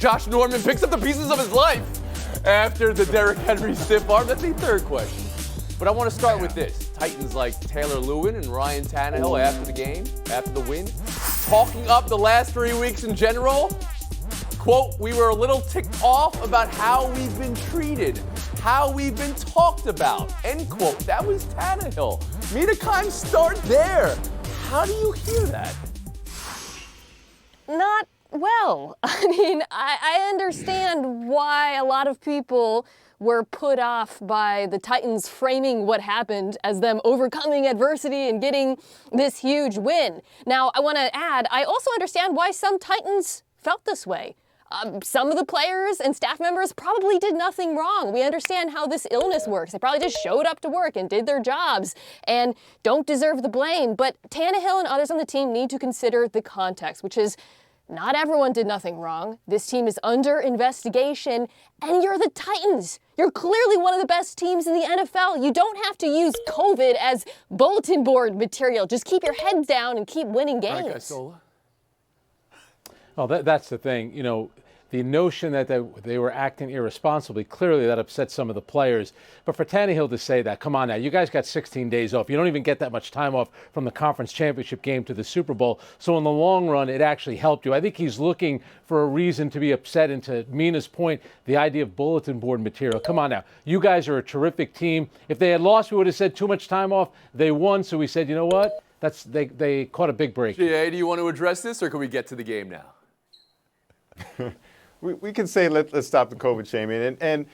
Josh Norman picks up the pieces of his life after the Derrick Henry stiff arm? That's the third question. But I want to start with this. Titans like Taylor Lewin and Ryan Tannehill after the game, after the win, talking up the last 3 weeks in general. Quote, we were a little ticked off about how we've been treated, how we've been talked about, end quote. That was Tannehill. Mina Kimes, start there. How do you hear that? Not well. I mean, I understand why a lot of people were put off by the Titans framing what happened as them overcoming adversity and getting this huge win. Now, I want to add, I also understand why some Titans felt this way. Some of the players and staff members probably did nothing wrong. We understand how this illness works. They probably just showed up to work and did their jobs and don't deserve the blame. But Tannehill and others on the team need to consider the context, which is not everyone did nothing wrong. This team is under investigation, and you're the Titans. You're clearly one of the best teams in the NFL. You don't have to use COVID as bulletin board material. Just keep your heads down and keep winning games. Well, that's the thing. You know, the notion that they were acting irresponsibly, clearly that upset some of the players. But for Tannehill to say that, come on now, you guys got 16 days off. You don't even get that much time off from the conference championship game to the Super Bowl. So in the long run, it actually helped you. I think he's looking for a reason to be upset. And to Mina's point, the idea of bulletin board material. Come on now, you guys are a terrific team. If they had lost, we would have said too much time off. They won, so we said, you know what? They caught a big break. GA, do you want to address this, or can we get to the game now? We can say let's stop the COVID shaming. And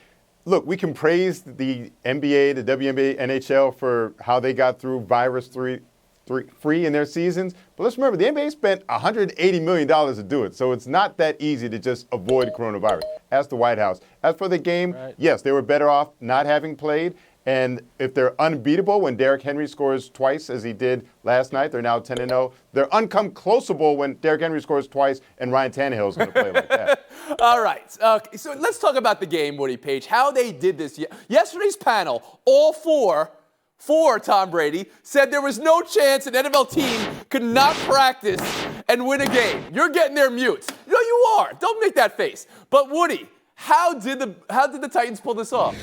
look, we can praise the NBA, the WNBA, NHL for how they got through virus-free in their seasons. But let's remember, the NBA spent $180 million to do it. So it's not that easy to just avoid coronavirus. Ask the White House. As for the game, yes, they were better off not having played. And if they're unbeatable when Derrick Henry scores twice, as he did last night, they're now 10-0. They're uncomclosable when Derrick Henry scores twice and Ryan Tannehill is going to play like that. All right. So let's talk about the game, Woody Page, how they did this. Yesterday's panel, all four for Tom Brady, said there was no chance an NFL team could not practice and win a game. You're getting their mutes. No, you are. Don't make that face. But Woody, how did the Titans pull this off?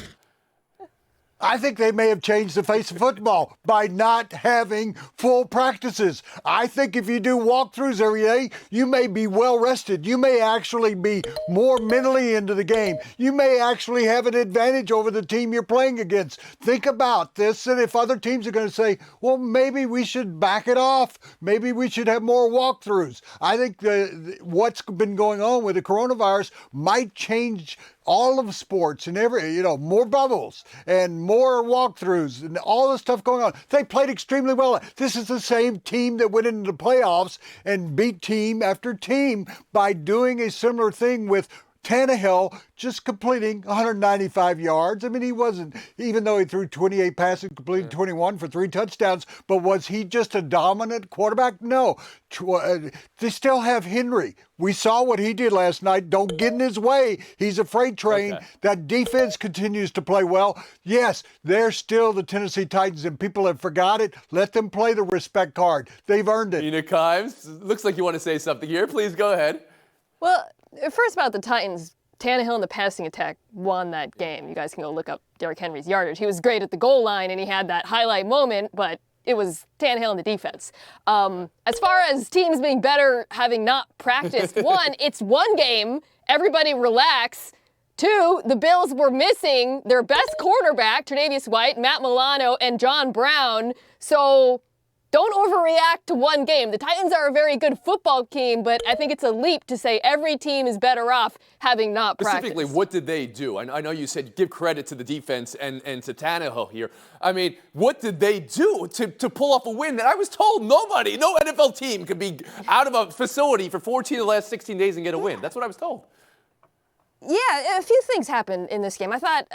I think they may have changed the face of football by not having full practices. I think if you do walkthroughs every day, you may be well rested. You may actually be more mentally into the game. You may actually have an advantage over the team you're playing against. Think about this, and if other teams are going to say, well, maybe we should back it off. Maybe we should have more walkthroughs. I think what's been going on with the coronavirus might change all of sports and more bubbles and more walkthroughs and all this stuff going on. They played extremely well. This is the same team that went into the playoffs and beat team after team by doing a similar thing with Tannehill just completing 195 yards. I mean, he wasn't, even though he threw 28 passes, completed 21 for 3 touchdowns, but was he just a dominant quarterback? No. They still have Henry. We saw what he did last night. Don't get in his way. He's a freight train. Okay. That defense continues to play well. Yes, they're still the Tennessee Titans, and people have forgot it. Let them play the respect card. They've earned it. Mina Kimes, looks like you want to say something here. Please go ahead. Well, first about the Titans, Tannehill in the passing attack won that game. You guys can go look up Derrick Henry's yardage. He was great at the goal line, and he had that highlight moment, but it was Tannehill in the defense. As far as teams being better having not practiced, one, it's one game. Everybody relax. Two, the Bills were missing their best cornerback, Tre'Davious White, Matt Milano, and John Brown. So don't overreact to one game. The Titans are a very good football team, but I think it's a leap to say every team is better off having not practiced. Specifically, what did they do? I know you said give credit to the defense and to Tannehill here. I mean, what did they do to pull off a win that I was told no NFL team could be out of a facility for 14 of the last 16 days and get a win? That's what I was told. Yeah, a few things happened in this game. I thought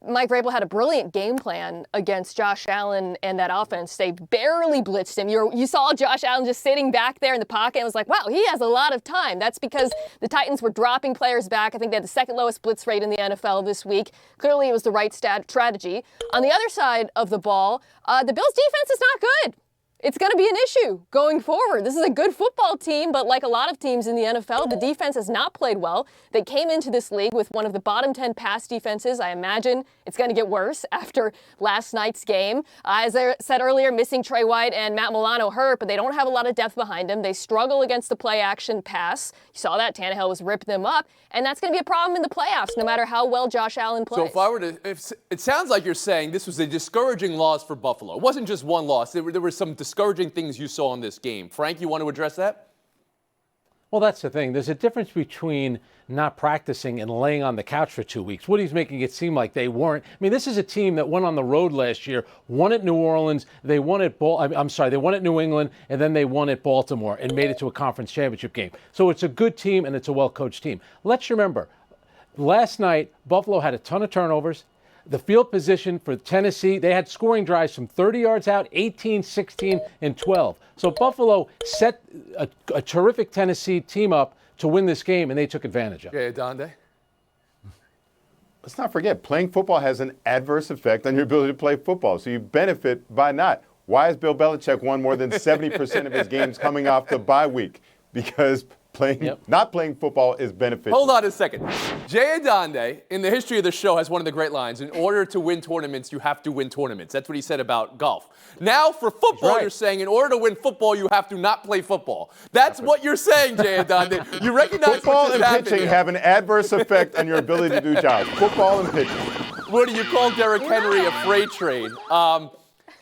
Mike Vrabel had a brilliant game plan against Josh Allen and that offense. They barely blitzed him. You saw Josh Allen just sitting back there in the pocket and was like, wow, he has a lot of time. That's because the Titans were dropping players back. I think they had the second lowest blitz rate in the NFL this week. Clearly, it was the right strategy. On the other side of the ball, the Bills' defense is not good. it's going to be an issue going forward. This is a good football team, but like a lot of teams in the NFL, the defense has not played well. They came into this league with one of the bottom 10 pass defenses. I imagine it's going to get worse after last night's game. As I said earlier, missing Trey White and Matt Milano hurt, but they don't have a lot of depth behind them. They struggle against the play-action pass. You saw that. Tannehill was ripping them up, and that's going to be a problem in the playoffs, no matter how well Josh Allen plays. So if I were to, it sounds like you're saying this was a discouraging loss for Buffalo. It wasn't just one loss. There were some discouraging things you saw in this game. Frank, you want to address that? Well, that's the thing. There's a difference between not practicing and laying on the couch for 2 weeks. Woody's making it seem like they weren't. I mean, this is a team that went on the road last year, won at New Orleans, they won at they won at New England, and then they won at Baltimore and made it to a conference championship game. So it's a good team and it's a well-coached team. Let's remember, last night, Buffalo had a ton of turnovers. The field position for Tennessee, they had scoring drives from 30 yards out, 18, 16, and 12. So Buffalo set a terrific Tennessee team up to win this game, and they took advantage of it. Okay, Donde. Let's not forget, playing football has an adverse effect on your ability to play football. So you benefit by not. Why has Bill Belichick won more than 70% of his games coming off the bye week? Because not playing football is beneficial. Hold on a second. Jay Adonde, in the history of the show, has one of the great lines. In order to win tournaments, you have to win tournaments. That's what he said about golf. Now, for football, You're saying in order to win football, you have to not play football. That's what you're saying, Jay Adonde. You recognize football and pitching here. have an adverse effect on your ability to do jobs. Football and pitching. What do you call Derrick Henry a freight train?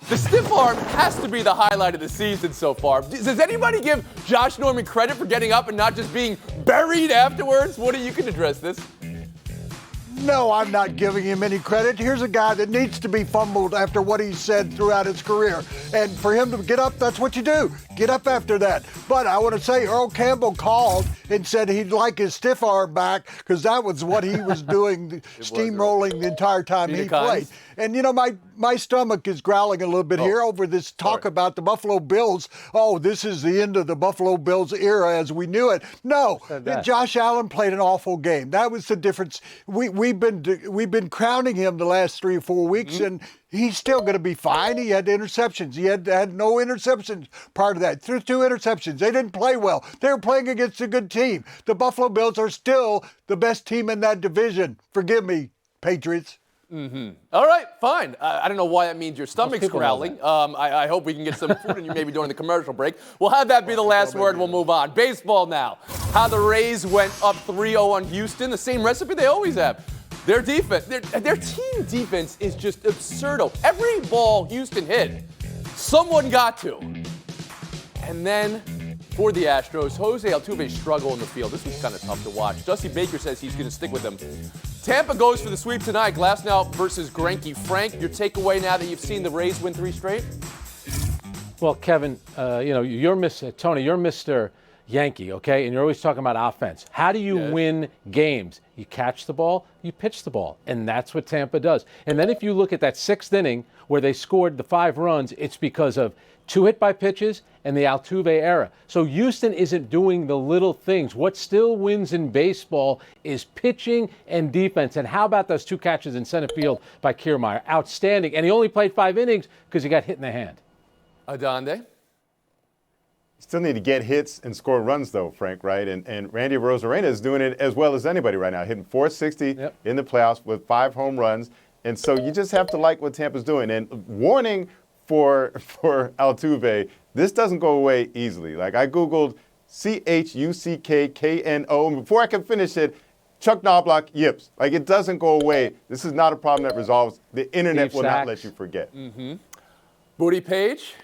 The stiff arm has to be the highlight of the season so far. Does anybody give Josh Norman credit for getting up and not just being buried afterwards? Woody, you can address this. No, I'm not giving him any credit. Here's a guy that needs to be fumbled after what he said throughout his career. And for him to get up, that's what you do. Get up after that. But I want to say Earl Campbell called and said he'd like his stiff arm back because that was what he was doing, steamrolling the entire time he played. And, you know, my stomach is growling a little bit here over this talk about the Buffalo Bills. Oh, this is the end of the Buffalo Bills era as we knew it. No, Josh Allen played an awful game. That was the difference. We've been crowning him the last 3 or 4 weeks, and he's still going to be fine. He had interceptions. He had no interceptions part of that. Threw 2 interceptions. They didn't play well. They were playing against a good team. The Buffalo Bills are still the best team in that division. Forgive me, Patriots. All right, fine. I don't know why that means your stomach's growling. I hope we can get some food in you maybe during the commercial break. We'll have that be the last word. We'll move on. Baseball now. How the Rays went up 3-0 on Houston. The same recipe they always have. Their defense, their team defense is just absurdo. Every ball Houston hit, someone got to. And then for the Astros, Jose Altuve struggled in the field. This was kind of tough to watch. Dusty Baker says he's going to stick with them. Tampa goes for the sweep tonight. Glasnow versus Greinke. Frank, your takeaway now that you've seen the Rays win 3 straight? Well, Kevin, Tony, you're Mr. Yankee, okay? And you're always talking about offense. How do you win games? You catch the ball, you pitch the ball. And that's what Tampa does. And then if you look at that 6th inning where they scored the 5 runs, it's because of 2 hit-by pitches and the Altuve era. So Houston isn't doing the little things. What still wins in baseball is pitching and defense. And how about those 2 catches in center field by Kiermaier? Outstanding. And he only played 5 innings because he got hit in the hand. Adonde? Still need to get hits and score runs, though, Frank, right? And Randy Arozarena is doing it as well as anybody right now, hitting .460 in the playoffs with 5 home runs. And so you just have to like what Tampa's doing. And warning for Altuve, this doesn't go away easily. Like, I Googled Chuckkno, and before I could finish it, Chuck Knobloch yips. Like, it doesn't go away. This is not a problem that resolves. The internet will not let you forget. Booty Page?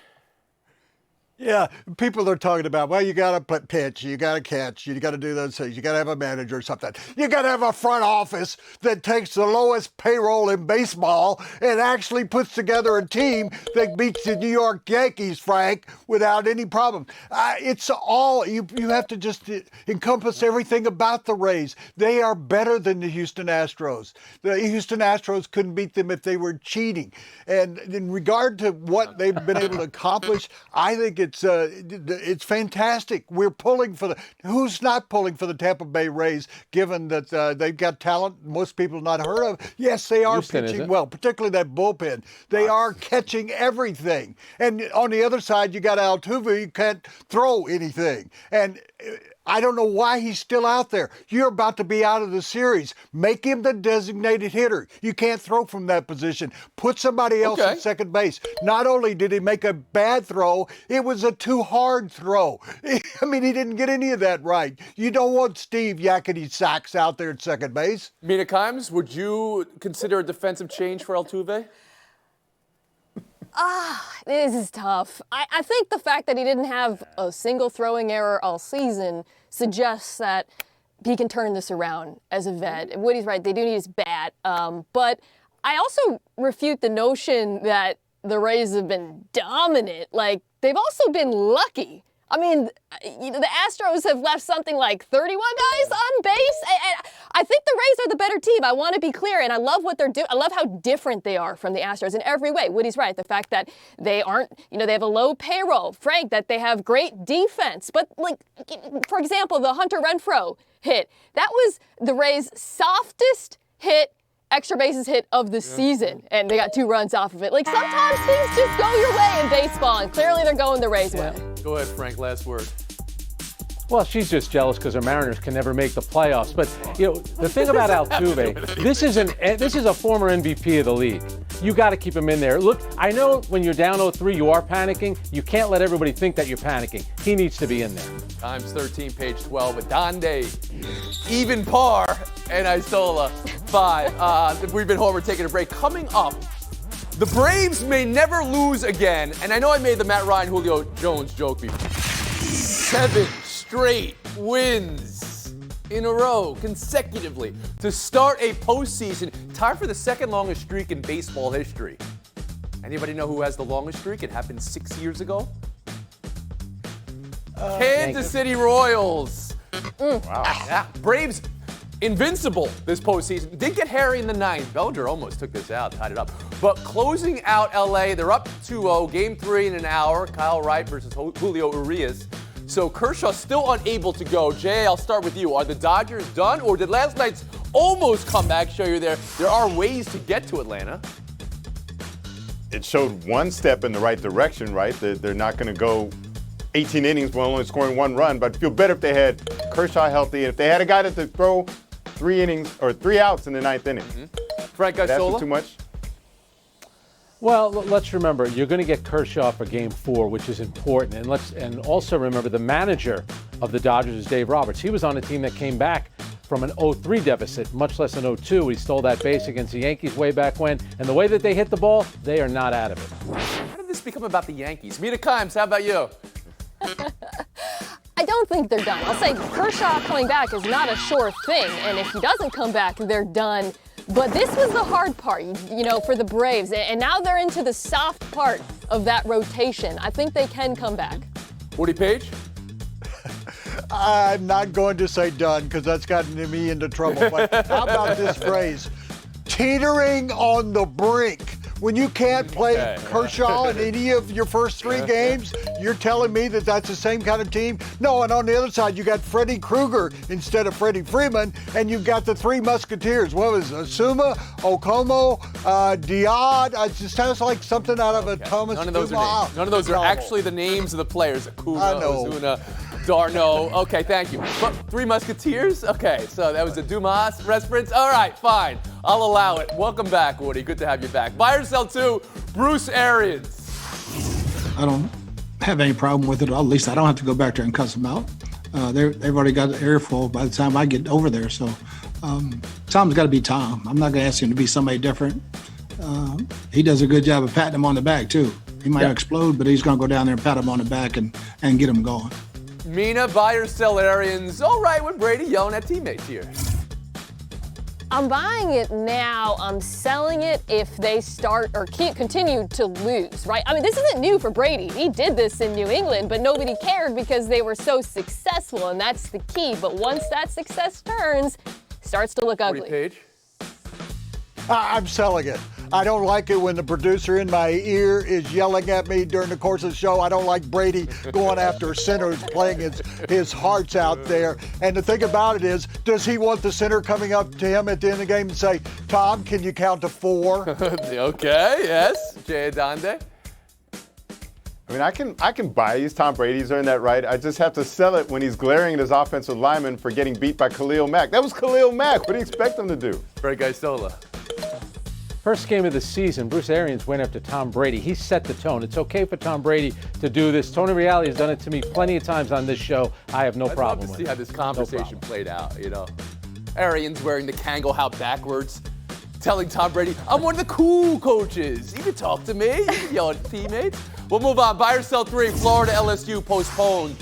Yeah, people are talking about, well, you got to pitch, you got to catch, you got to do those things, you got to have a manager or something. You got to have a front office that takes the lowest payroll in baseball and actually puts together a team that beats the New York Yankees, Frank, without any problem. It's all, you have to just encompass everything about the Rays. They are better than the Houston Astros. The Houston Astros couldn't beat them if they were cheating. And in regard to what they've been able to accomplish, I think it's fantastic. We're pulling for who's not pulling for the Tampa Bay Rays, given that they've got talent most people not heard of. Yes, they are Houston, pitching isn't it? well, particularly that bullpen. They are catching everything. And on the other side, you got Altuve. You can't throw anything. And I don't know why he's still out there. You're about to be out of the series. Make him the designated hitter. You can't throw from that position. Put somebody else at second base. Not only did he make a bad throw, it was a too hard throw. I mean, he didn't get any of that right. You don't want Steve yakety sacks out there at second base. Mina Kimes, would you consider a defensive change for Altuve? This is tough. I think the fact that he didn't have a single throwing error all season suggests that he can turn this around as a vet. Woody's right, they do need his bat. But I also refute the notion that the Rays have been dominant. Like, they've also been lucky. I mean, the Astros have left something like 31 guys on base. I think the Rays are the better team. I want to be clear, and I love what they're doing. I love how different they are from the Astros in every way. Woody's right. The fact that they aren't, they have a low payroll. Frank, that they have great defense. But, like, for example, the Hunter Renfroe hit, that was the Rays' softest hit, extra bases hit of the season, and they got 2 runs off of it. Like, sometimes things just go your way in baseball, and clearly they're going the Rays' way. Go ahead, Frank, last word. Well, she's just jealous because her Mariners can never make the playoffs. But, the thing about Altuve, this is a former MVP of the league. You got to keep him in there. Look, I know when you're down 0-3, you are panicking. You can't let everybody think that you're panicking. He needs to be in there. Times 13, page 12. Adonde, even par, and Isola, 5. We've been home. We're taking a break. Coming up, the Braves may never lose again. And I know I made the Matt Ryan, Julio Jones joke before. 7 straight wins in a row, consecutively, to start a postseason, tied for the second longest streak in baseball history. Anybody know who has the longest streak? It happened 6 years ago. Kansas City Royals. Wow. Yeah. Braves invincible this postseason. Did get hairy in the 9th. Bellinger almost took this out, tied it up. But closing out LA, they're up 2-0. Game 3 in an hour. Kyle Wright versus Julio Urias. So Kershaw still unable to go. Jay, I'll start with you. Are the Dodgers done, or did last night's almost comeback show you there are ways to get to Atlanta? It showed one step in the right direction, right? They're not going to go 18 innings while only scoring 1 run, but feel better if they had Kershaw healthy and if they had a guy that could throw 3 innings or 3 outs in the 9th inning. Frank That's Isola? too much? Well, let's remember, you're going to get Kershaw for Game 4, which is important. And also remember, the manager of the Dodgers is Dave Roberts. He was on a team that came back from an 0-3 deficit, much less an 0-2. He stole that base against the Yankees way back when. And the way that they hit the ball, they are not out of it. How did this become about the Yankees? Mina Kimes, how about you? I don't think they're done. I'll say Kershaw coming back is not a sure thing, and if he doesn't come back, they're done. But this was the hard part, for the Braves, and now they're into the soft part of that rotation. I think they can come back. Woody Page? I'm not going to say done because that's gotten me into trouble. But how about this phrase? Teetering on the brink. When you can't play Kershaw in any of your first 3 games, you're telling me that that's the same kind of team? No, and on the other side, you got Freddie Krueger instead of Freddie Freeman, and you've got the 3 Musketeers. What was it? Asuma, Okomo, Diod. It just sounds like something out of a Thomas. None of those are names. None of those are actually the names of the players. Acuna, Ozuna, Darno. Okay, thank you. But 3 Musketeers? Okay, so that was a Dumas reference. All right, fine. I'll allow it. Welcome back, Woody. Good to have you back. Buy or sell 2, Bruce Arians. I don't have any problem with it. At least I don't have to go back there and cuss them out. They've already got the earful by the time I get over there. So Tom's got to be Tom. I'm not going to ask him to be somebody different. He does a good job of patting him on the back, too. He might explode, but he's going to go down there and pat him on the back and get him going. Mina, buy or sell Arians. All right with Brady yelling at teammates here. I'm buying it now. I'm selling it if they start or continue to lose, right? I mean, this isn't new for Brady. He did this in New England, but nobody cared because they were so successful, and that's the key. But once that success turns, starts to look ugly. Page? I'm selling it. I don't like it when the producer in my ear is yelling at me during the course of the show. I don't like Brady going after a center who's playing his hearts out there. And the thing about it is, does he want the center coming up to him at the end of the game and say, Tom, can you count to 4? Okay, yes. Jay Adande. I mean, I can buy these. Tom Brady's earned that right. I just have to sell it when he's glaring at his offensive lineman for getting beat by Khalil Mack. That was Khalil Mack. What do you expect him to do? Frank Isola. First game of the season, Bruce Arians went after Tom Brady. He set the tone. It's okay for Tom Brady to do this. Tony Reali has done it to me plenty of times on this show. I have no problem I'd love with to see how it. this conversation played out, you know. Arians wearing the Kangol hat backwards, telling Tom Brady, I'm one of the cool coaches. You can talk to me. You can yell at teammates. We'll move on. Buy or sell 3. Florida LSU postponed.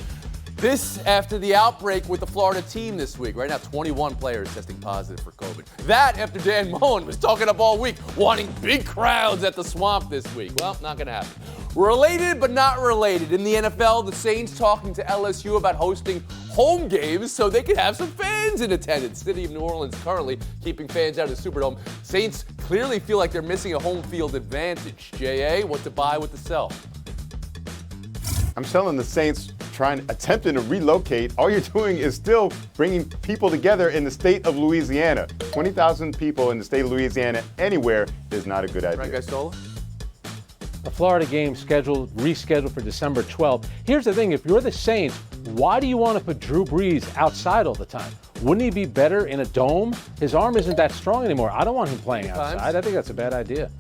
This after the outbreak with the Florida team this week. Right now, 21 players testing positive for COVID. That after Dan Mullen was talking up all week, wanting big crowds at the Swamp this week. Well, not going to happen. Related but not related. In the NFL, the Saints talking to LSU about hosting home games so they could have some fans in attendance. City of New Orleans currently keeping fans out of the Superdome. Saints clearly feel like they're missing a home field advantage. J.A., what to buy, what to sell? I'm selling the Saints attempting to relocate. All you're doing is still bringing people together in the state of Louisiana. 20,000 people in the state of Louisiana anywhere is not a good idea. Frank Isola? A Florida game rescheduled for December 12th. Here's the thing, if you're the Saints, why do you want to put Drew Brees outside all the time? Wouldn't he be better in a dome? His arm isn't that strong anymore. I don't want him playing outside. I think that's a bad idea.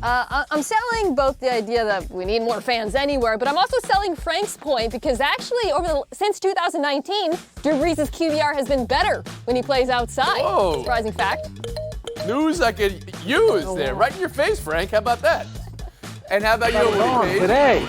I'm selling both the idea that we need more fans anywhere, but I'm also selling Frank's point because actually, since 2019, Drew Brees' QBR has been better when he plays outside. Whoa. Surprising fact. News I could use there. Right in your face, Frank. How about that? And how about you, Woody? Today.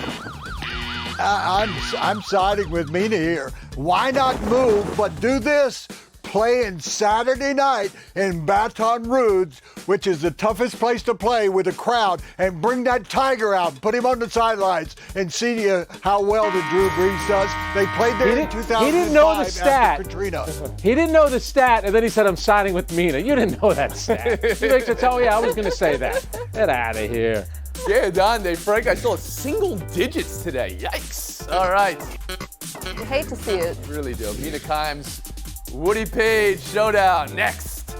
I'm siding with Mina here. Why not move, but do this? Playing Saturday night in Baton Rouge, which is the toughest place to play with a crowd, and bring that Tiger out, put him on the sidelines, and see how well the Drew Brees does. They played there in 2005 he didn't know the stat. after Katrina. He didn't know the stat, and then he said, I'm siding with Mina. You didn't know that stat. You makes it tell, yeah, I was going to say that. Get out of here. Yeah, Donde. Frank, I saw single digits today. Yikes. All right. I hate to see it. Really do. Mina Kimes, Woody Page, showdown next.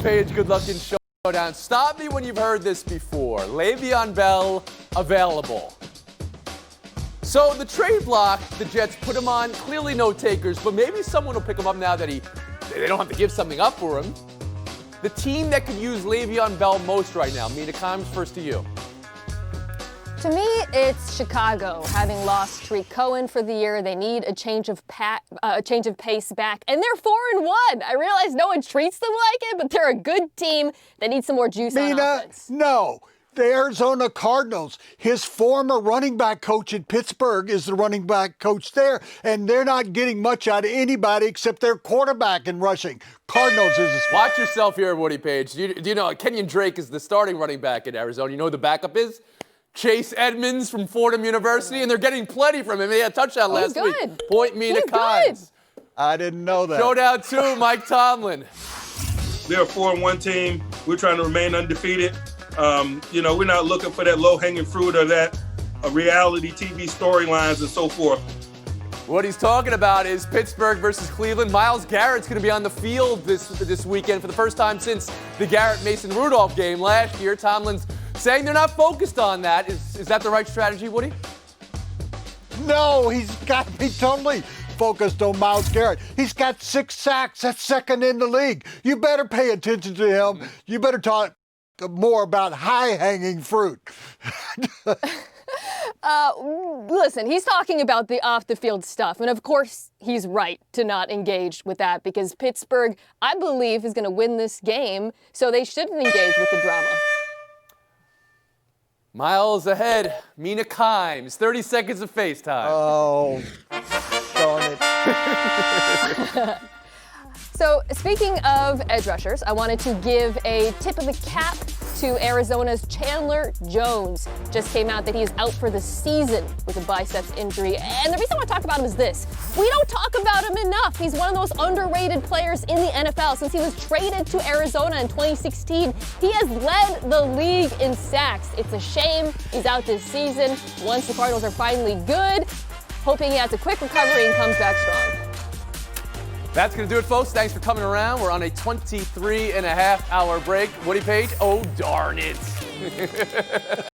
Page, good luck in showdown. Stop me when you've heard this before. Le'Veon Bell available. So the trade block, the Jets put him on. Clearly no takers, but maybe someone will pick him up now that they don't have to give something up for him. The team that could use Le'Veon Bell most right now. Mina Kimes, first to you. To me, it's Chicago. Having lost Tariq Cohen for the year, they need a change of pace back, and they're 4-1. I realize no one treats them like it, but they're a good team. They need some more juice on offense. No. The Arizona Cardinals, his former running back coach in Pittsburgh is the running back coach there, and they're not getting much out of anybody except their quarterback in rushing. Cardinals is a spot. Watch yourself here, Woody Page. Do you know Kenyon Drake is the starting running back in Arizona? You know who the backup is? Chase Edmonds from Fordham University, and they're getting plenty from him. He had a touchdown last week. Point Mina Kimes. I didn't know that. Showdown 2, Mike Tomlin. They're a 4-1 team. We're trying to remain undefeated. We're not looking for that low-hanging fruit or that reality TV storylines and so forth. What he's talking about is Pittsburgh versus Cleveland. Myles Garrett's going to be on the field this weekend for the first time since the Garrett-Mason-Rudolph game last year. Tomlin's saying they're not focused on that. Is that the right strategy, Woody? No, he's got me totally focused on Myles Garrett. He's got 6 sacks. That's second in the league. You better pay attention to him. You better talk more about high-hanging fruit. Listen, he's talking about the off-the-field stuff, and of course he's right to not engage with that because Pittsburgh, I believe, is going to win this game, so they shouldn't engage with the drama. Miles ahead, Mina Kimes, 30 seconds of FaceTime. Oh, darn it. So, speaking of edge rushers, I wanted to give a tip of the cap to Arizona's Chandler Jones. Just came out that he is out for the season with a biceps injury. And the reason I want to talk about him is this. We don't talk about him enough. He's one of the most underrated players in the NFL. Since he was traded to Arizona in 2016, he has led the league in sacks. It's a shame he's out this season. Once the Cardinals are finally good, hoping he has a quick recovery and comes back strong. That's going to do it, folks. Thanks for coming around. We're on a 23-and-a-half-hour break. Woody Page, oh, darn it.